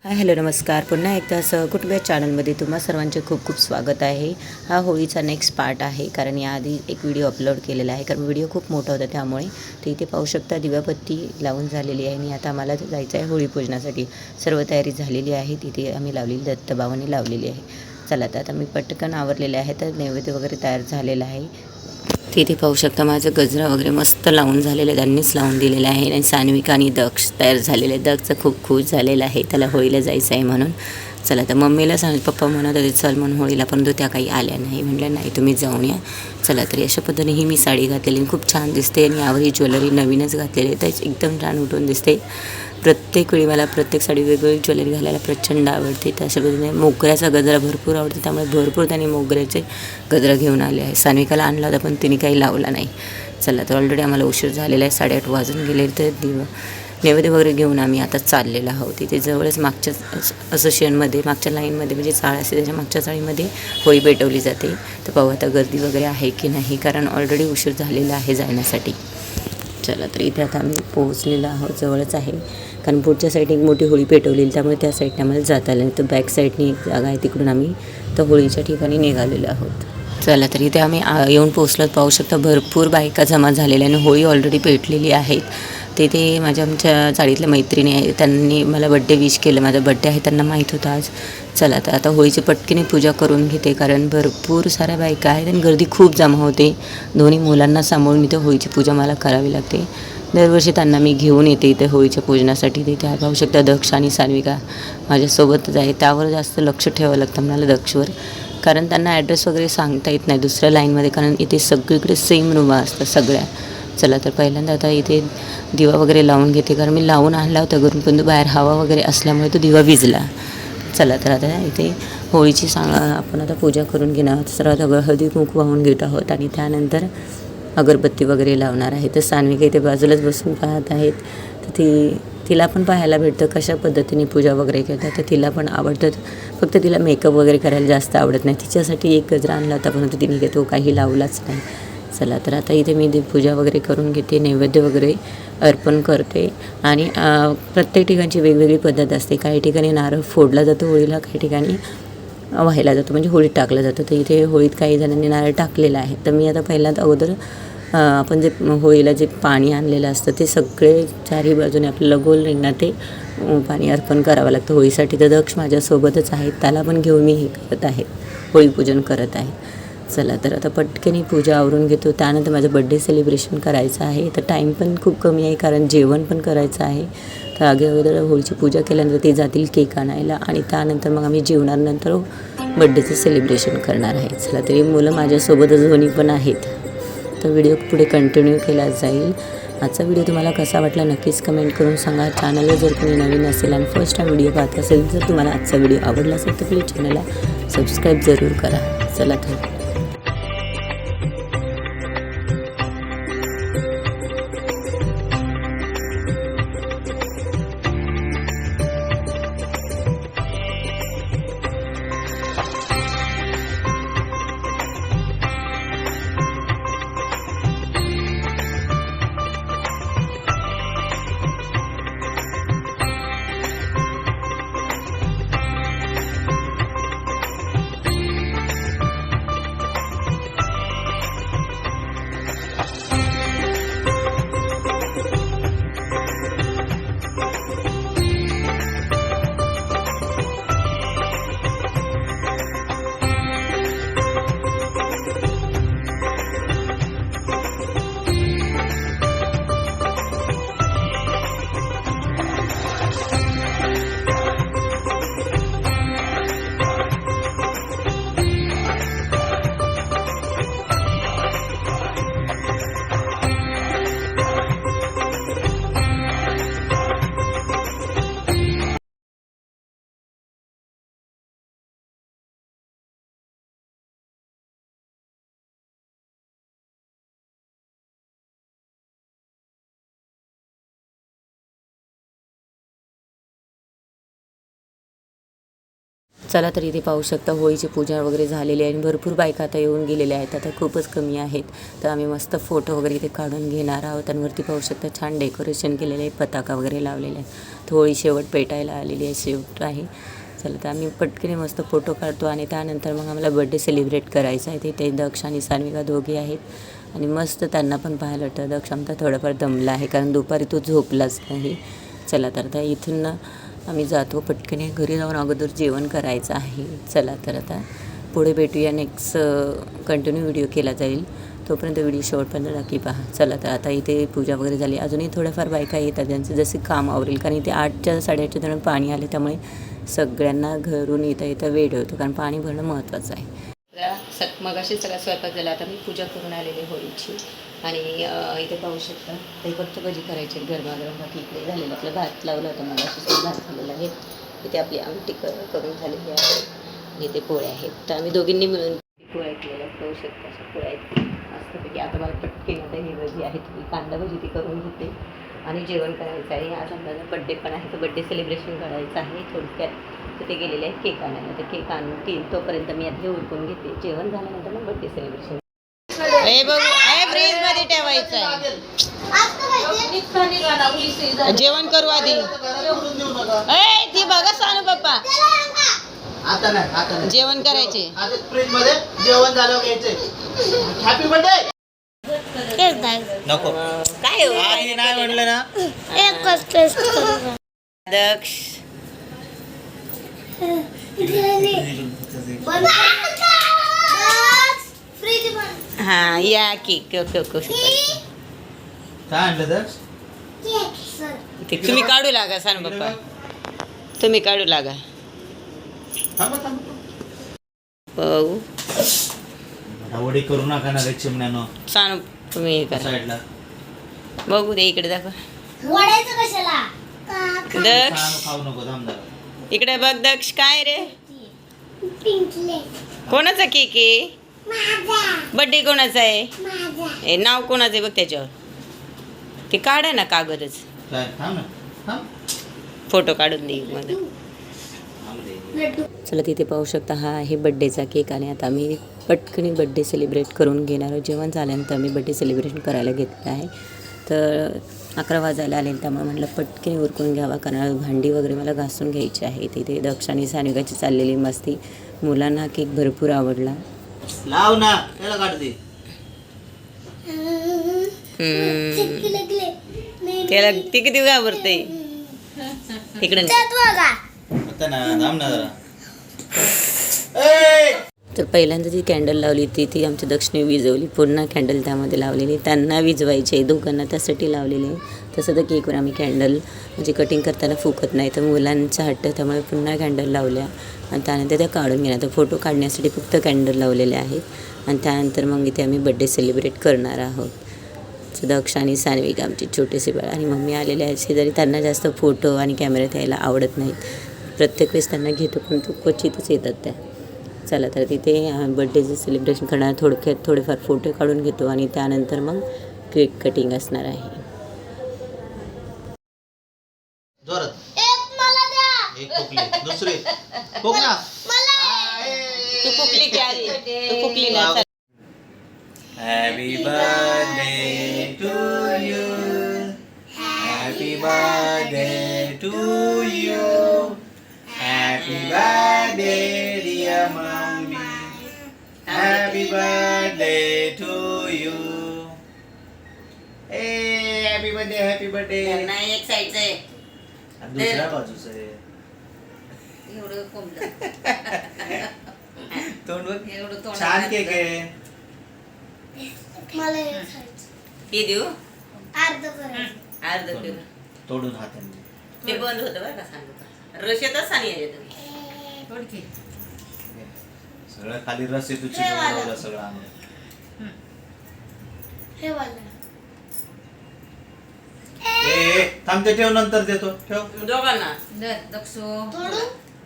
Hello नमस्कार. पुन्हा एकदा सहकुटुंब चॅनलमध्ये तुम्हा सर्वांचे खूप खूप स्वागत आहे. हा होळीचा नेक्स्ट पार्ट आहे, कारण याआधी एक व्हिडिओ अपलोड केलेला आहे, कारण व्हिडिओ खूप मोठा होता त्यामुळे. तर इथे पाहू शकता दिवाबत्ती लावून झालेली आहे आणि आता आम्हाला जायचं आहे होळी पूजनासाठी. सर्व तयारी झालेली आहे. तिथे आम्ही लावलेली दत्तभावाने लावलेली आहे. चला तर आता मी पटकन आवरलेले आहे, तर नैवेद्य वगैरे तयार झालेला आहे. तिथे पाहू शकता माझं गजरा वगैरे मस्त लावून झालेलं आहे, त्यांनीच लावून दिलेलं आहे. आणि सान्विका आणि दक्ष तयार झालेले आहे. दक्षचं खूप खुश झालेलं आहे, त्याला होळीला जायचं आहे म्हणून. चला तर मम्मीला सांग, पप्पा म्हणत होते चल म्हणून होळीला, परंतु त्या काही आल्या नाही. म्हटलं नाही तुम्ही जाऊन या. चला तर अशा पद्धतीने ही मी साडी घातलेली खूप छान दिसते आणि यावर ही ज्वेलरी नवीनच घातलेली आहे, तर एकदम छान उठून दिसते. प्रत्येक वेळी मला प्रत्येक साडी वेगवेगळी ज्वेलरी घालायला प्रचंड आवडते. तर अशा पद्धतीने मोगऱ्याचा गजरा भरपूर आवडते, त्यामुळे भरपूर त्यांनी मोगऱ्याचे गजरा घेऊन आले आहे. सान्विकाला आणला होता पण तिने काही लावला नाही. चला तर ऑलरेडी आम्हाला उशीर झालेला आहे, 8:30 वाजून गेले. तर नैवेद्य वगैरे घेऊन आम्ही आता चाललेलो आहोत. तिथे जवळच मागच्या असोसिएशनमध्ये मागच्या लाईनमध्ये म्हणजे चाळ असते, त्याच्या मागच्या चाळीमध्ये होळी पेटवली जाते. तर पाहू आता गर्दी वगैरे आहे की नाही, कारण ऑलरेडी उशीर झालेला आहे जाण्यासाठी. चला तर इथे आता आम्ही पोहोचलेलो आहोत, जवळच आहे. कारण पुढच्या साईडने एक मोठी होळी पेटवलेली, त्यामुळे त्या साईडने आम्हाला जाता आलं नाही. तर बॅक साईडने एक जागा आहे, तिकडून आम्ही तर होळीच्या ठिकाणी निघालेलो आहोत. चला तर इथे आम्ही येऊन पोहोचलो. पाहू शकता भरपूर बायका जमा झालेल्या आणि होळी ऑलरेडी पेटलेली आहेत. तिथे आमच्या चाळीतल्या मैत्रिणी आहे, त्यांनी मला बड्डे विश केलं. माझा बड्डे आहे त्यांना माहीत होतं आज. चला तर आता होळीची पटकीने पूजा करून घेते, कारण भरपूर साऱ्या बायका आहेत आणि गर्दी खूप जमा होते. दोन्ही मुलांना सांभाळून इथे होळीची पूजा मला करावी लागते. दरवर्षी त्यांना मी घेऊन येते इथे होळीच्या पूजनासाठी. तिथे पाहू शकता दक्ष आणि सान्विका माझ्यासोबतच आहे. त्यावर जास्त लक्ष ठेवावं लागतं मला दक्षवर, कारण त्यांना ॲड्रेस वगैरे सांगता येत नाही दुसऱ्या लाईनमध्ये, कारण इथे सगळीकडे सेम रूम असतात सगळ्या. चला तर पहिल्यांदा आता इथे दिवा वगैरे लावून घेते, कारण मी लावून आणला होता घरून, पण बाहेर हवा वगैरे असल्यामुळे तो दिवा विझला. चला तर आता इथे होळीची आपण आता पूजा करून घेणार आहोत. सर्वात हळदी कुंकू वाहून घेत आहोत आणि त्यानंतर अगरबत्ती वगैरे लावणार आहे. तर सान्विका इथे बाजूलाच बसून पाहत आहेत. तर तिला पण पाहायला भेटतं कशा पद्धतीने पूजा वगैरे करतात. तर तिला पण आवडतं, फक्त तिला मेकअप वगैरे करायला जास्त आवडत नाही. तिच्यासाठी एक गजरा आणला होता, परंतु तिने तो काही लावलाच नाही. चला तर आता इथे मी पूजा वगैरे करून घेते, नैवेद्य वगैरे अर्पण करते. आणि प्रत्येक ठिकाणची वेगवेगळी पद्धत असते. काही ठिकाणी नारळ फोडला जातो होळीला, काही ठिकाणी वाहिला जातो, म्हणजे होळीत टाकला जातो. तर इथे होळीत काही जणांनी नारळ टाकलेला आहे. तर मी आता पहिल्यांदा अगोदर आपण जे होळीला जे पाणी आणलेलं असतं ते सगळे चारही बाजूने आपल्याला गोल रिंगणात ते पाणी अर्पण करावं लागतं होळीसाठी. तर दक्ष माझ्यासोबतच आहेत, त्याला पण घेऊन मी हे करत आहे, होळी पूजन करत आहे. चला तर आता पटकन पूजा आवरून घेतो. त्यानंतर माझं बड्डे सेलिब्रेशन करायचं आहे. तर टाईम पण खूप कमी आहे, कारण जेवण पण करायचं आहे. तर अगोदर होळीची पूजा केल्यानंतर ते जातील केक आणायला आणि त्यानंतर मग आम्ही जेवणानंतर बड्डेचं सेलिब्रेशन करणार आहे. चला तरी मुलं माझ्यासोबतच दोन्ही पण आहेत. तर व्हिडिओ पुढे कंटिन्यू केला जाईल. आजचा व्हिडिओ तुम्हाला कसा वाटला नक्कीच कमेंट करून सांगा. चॅनलला जर कोणी नवीन असेल आणि फर्स्ट टाईम व्हिडिओ पाहत असेल, जर तुम्हाला आजचा व्हिडिओ आवडला असेल तर प्लीज चॅनलला सबस्क्राईब जरूर करा. चला तर चला तर इथे पाहू शकता होळीची पूजा वगैरे झालेली आहे आणि भरपूर बायका आता येऊन गेलेल्या आहेत. आता खूपच कमी आहेत. तर आम्ही मस्त फोटो वगैरे इथे काढून घेणार आहोत. आणि वरती पाहू शकता छान डेकोरेशन केलेलं आहे, पताका वगैरे लावलेले आहे. होळी शेवट पेटायला आलेली आहे, शेवट आहे. चला तर आम्ही पटकन मस्त फोटो काढतो आणि त्यानंतर मग आम्हाला बड्डे सेलिब्रेट करायचा आहे. तिथे दक्ष आणि सान्विका दोघे आहेत आणि मस्त त्यांना पण पाहायला वाटतं. दक्ष आमचा थोडाफार दमला आहे कारण दुपारी तो झोपलाच नाही. चला तर आता इथून आम्ही जातो पटकन घरी जाऊन अगोदर जेवण करायचं आहे. चला तर आता पुढे भेटूया, नेक्स्ट कंटिन्यू व्हिडिओ केला जाईल. तोपर्यंत व्हिडिओ शेवटपर्यंत नक्की पहा. चला तर आता इथे पूजा वगैरे झाली. अजूनही थोड्याफार बायका येतात ज्यांचं जसे काम आवरेल, कारण इथे 8च्या 8:30च्या दरम्यान पाणी आले त्यामुळे सगळ्यांना घरून येता वेळ होतो कारण पाणी भरणं महत्त्वाचं आहे. मगाशी सगळा स्वयंपाक झाला. आता मी पूजा करून आलेली होळीची आणि इथे पाहू शकता ते फक्त भजी करायची गरमागरम. बाकी इकडे झालेलं आपलं भात लावलं होतं मगाशी, भात झालेला आहे. इथे आपली आमटी करून झालेली आहे आणि इथे पोळ्या आहेत. तर आम्ही दोघींनी मिळून पोळ्या केलेल्या पाहू शकता. अशा पोळ्या आहेत मस्तपैकी. आता मला पटकन आता ही भजी आहे ती कांदा भजी ती करून घेते आणि जेवण करायचं आहे. आज आमचा बड्डे पण आहे, तर बड्डे सेलिब्रेशन करायचं आहे. थोडक्यात तिथे गेलेले आहे केक आणायला, तर केक आणून ती तोपर्यंत मी आता हे उरकून घेते. जेवण झाल्यानंतर मग बड्डे सेलिब्रेशन. फ्रीज मध्ये ठेवायचं आहे, जेवण करू आधी. ती बघा सानू पप्पा आता नाही जेवण करायचे. फ्रीज मध्ये जेवण झालं घ्यायचे. हॅपी बर्थडे नको काय हो आधी नाही म्हणलं ना. दक्ष हा या केक काय आणलं दक्ष? तुम्ही काढू लागा सानू पप्पा, तुम्ही काढू लागा. पाहू वडी करू नका ना रे चिमण्यानो. सानू तुम्ही हे करा साईडला बघू दे. इकडे दाखवा दक्ष, खाऊ नको थांब जरा. इकडे बघ दक्ष. काय रे कोणाचा केक आहे? बड्डे कोणाचा आहे? हे नाव कोणाचं आहे बघ त्याच्यावर. ते काढा ना कागदच, काय थांब ना थांब. फोटो काढून दे मध्ये. थांब दे. चला तिथे पाहू शकता हा आहे बड्डेचा केक आणि आता आम्ही पटकन बड्डे सेलिब्रेट करून घेणार आहोत. जेवण झाल्यानंतर आम्ही बड्डे सेलिब्रेशन करायला घेतलं आहे. तर 11 वाजायला आले त्यामुळे म्हटलं पटकन उरकून घ्यावा कारण भांडी वगैरे मला घासून घ्यायची आहे. तिथे दक्ष आणि सानिकाची चाललेली मस्ती. मुलांना केक भरपूर आवडला. लाव ना त्याला काढ दे. त्याला ते किती घाबरते तिकडे. आता ना थांब ना जरा. तर पहिल्यांदा जी कॅन्डल लावली ती आमच्या दक्षिणे विजवली. पुन्हा कॅन्डल त्यामध्ये लावलेली, त्यांना विजवायचे दोघांना त्यासाठी लावलेले. तसं तर केकवर आम्ही कॅन्डल म्हणजे कटिंग करताना फुकत नाही, तर मुलांचा हट्ट त्यामुळे पुन्हा कॅन्डल लावल्या आणि त्यानंतर त्या काढून घेणार. तर फोटो काढण्यासाठी फक्त कॅन्डल लावलेले आहेत आणि त्यानंतर मग इथे आम्ही बड्डे सेलिब्रेट करणार आहोत. तर दक्ष आणि सान्विका आमची छोटेसे बाळ आणि मम्मी आलेले आहेत शेजारी. त्यांना जास्त फोटो आणि कॅमेऱ्यात यायला आवडत नाहीत. प्रत्येक वेळेस त्यांना घेतो पण तो क्वचितच येतात त्या. चला तर तिथे बड्डेचं सेलिब्रेशन करणार. थोडेफार फोटो काढून घेतो आणि त्यानंतर मग केक कटिंग असणार आहे. जोरात एक फुकली दुसरी फुक ना. तू फुकली की आधी? तू फुकली ना. Happy birthday to you. Happy birthday to you. Happy birthday dear mummy. Happy birthday to you. ए हॅपी बर्थडे हॅपी बर्थडे. नाही एक साईडचं आहे, दुसऱ्या बाजूचं आहे. एवढं कोंबलं. तोंड बघ. एवढं तोंड छान केक आहे. हे देऊ अर्ध किलो. तोडून हाताने. ते बंद होतं बरं का सांगतो. रशेतच सांगितलं तुम्ही. सगळं खाली रस आहे तुझी लावला सगळं आम्ही. थांब ते ठेव नंतर देतो. ठेव दोघांना दक्षो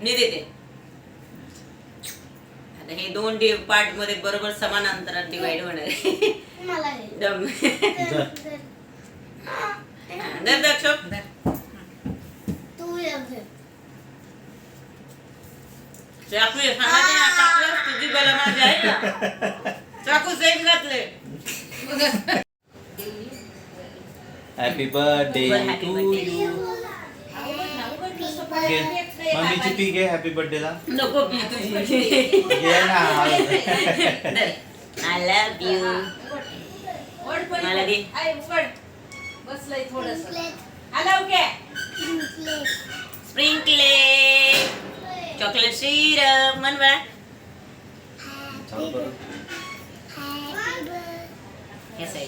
मी देते. आता हे 2 पार्ट मध्ये बरोबर समान अंतरात डिवाइड होणार आहे. दम दर दक्ष. चाकू आहे, सांगा ते ना, चाकू आहे, तुझी गला माझी आहे का? चाकू सेफ घातले. Happy birthday Happy to birthday. You. मम्मीची पी घे हॅपी बर्थडे ला. नको पी तुझी. घे ना. I love you. मला दे. बसलंय थोडस स्प्रिंकले चॉकलेट सिरप म्हण बा. चालू करू. Yes, I.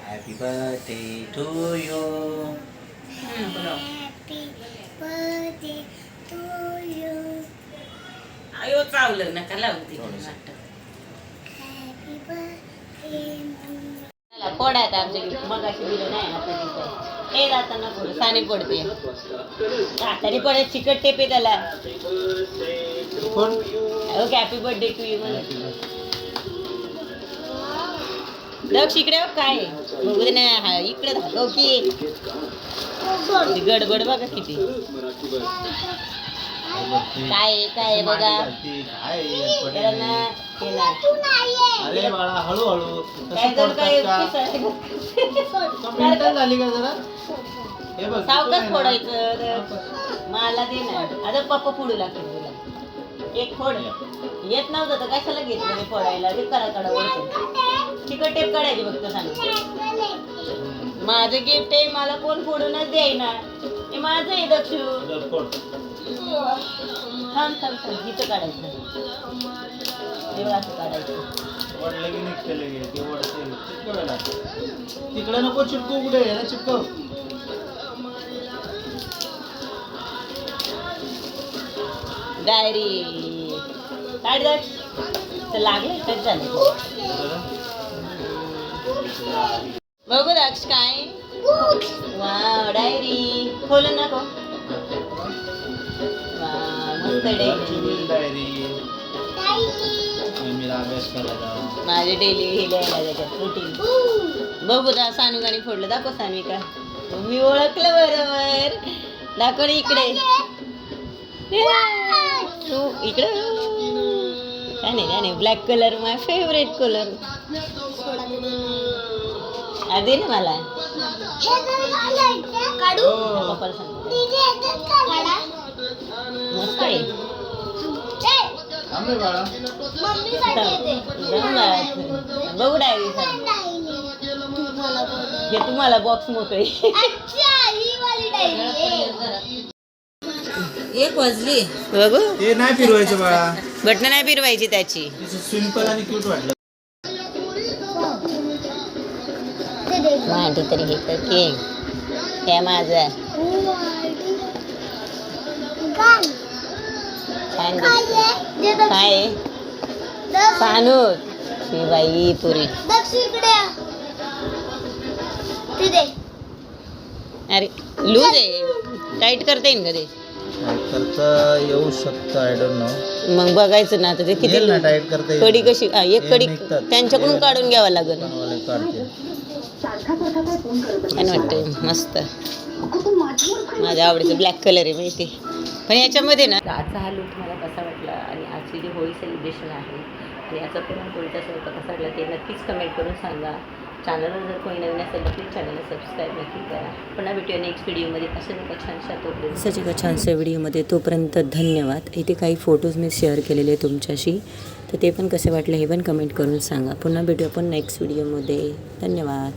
Happy birthday to you. आयो चावलं नका लावते. फोडा आता आमच्या गिफ्ट मगाशी दिलं नाही आता दिलं. हे जाताना फोड साने पडते. हाताने पडत चिकट टेपे त्याला. Okay happy birthday to you म्हणा. दक्ष इकडे बघ काय बघू दे ना. हा इकडे दाखव की गडबड बघा किती काय बघा. त्याला ना हे ना. अरे बाळा हळूहळू काय जण काय मेंटल झाली का जरा. हे बघ सावकाश फोडायचं. मला दे ना. आता पप्पा फोडू लागते तुला. एक फोड येत नव्हतं तर कशाला घेतलं फोडायला. ते करा चिकट टेप काढायची फक्त सांग. माझं गिफ्ट आहे मला कोण फोडूनच द्यायना. हे माझं आहे दक्षू. थांब इथं काढायचं. एवढं असं काढायचं. वडलं की निघते लगे ते वडते चिपकवायला. तिकडे नको चिपकू. कुठे आहे ना चिपकव. डायरी काढ दक्ष. तर लागलं कट झालं. बघू दक्ष काय. वा डायरी खोलून नको. वा मस्त डायरी. डायरी मम्मीला अभ्यास करायला. माझे डेली हे लिहायला त्याच्यात रुटीन. बघू ना सानू गाणी फोडलं. दाखव सानविका. मी ओळखलं बरोबर. दाखव ना इकडे. तू इकडे नाही ब्लॅक कलर माय फेवरेट कलर. दे ना मला. पप्पाला सांग. मस्त आहे. थांब रे बाळा. बघू डायरी हे तुम्हाला बॉक्स मोकळे. एक वाजली. बघू ते नाही फिरवायचं बाळा. बटन नाही फिरवायची त्याची. सिंपल आणि क्यूट वाटलं. मांडी तरी घेत की हे माझं छान काय सानू बाई पुरी. अरे लूज आहे. टाईट करता येईल का ते. करता येऊ शकतं. I don't know. मग बघायचं ना आता ते किती टाईट करता येईल. कडी कशी. एक कडी त्यांच्याकडून काढून घ्यावं लागेल. छान वाटतं मस्त. माझ्या आवडीचं ब्लॅक कलर आहे माहिती. पण याच्यामध्ये ना आजचा हा लुक मला कसा वाटला आणि आजची जी होळी सेलिब्रेशन आहे आणि याचा पुरणपोळीचा स्वयंपाक कसा वाटला ते नक्कीच कमेंट करून सांगा. चॅनलवर जर कोणी नवीन असेल तर प्लीज चॅनलला सबस्क्राईब नक्की करा. पुन्हा भेटूया नेक्स्ट व्हिडिओमध्ये. असं एका छानशा व्हिडिओमध्ये. तोपर्यंत धन्यवाद. इथे काही फोटोज मी शेअर केलेले तुमच्याशी तर ते पण कसे वाटले हे पण कमेंट करून सांगा. पुन्हा भेटूया आपण नेक्स्ट व्हिडिओमध्ये. धन्यवाद.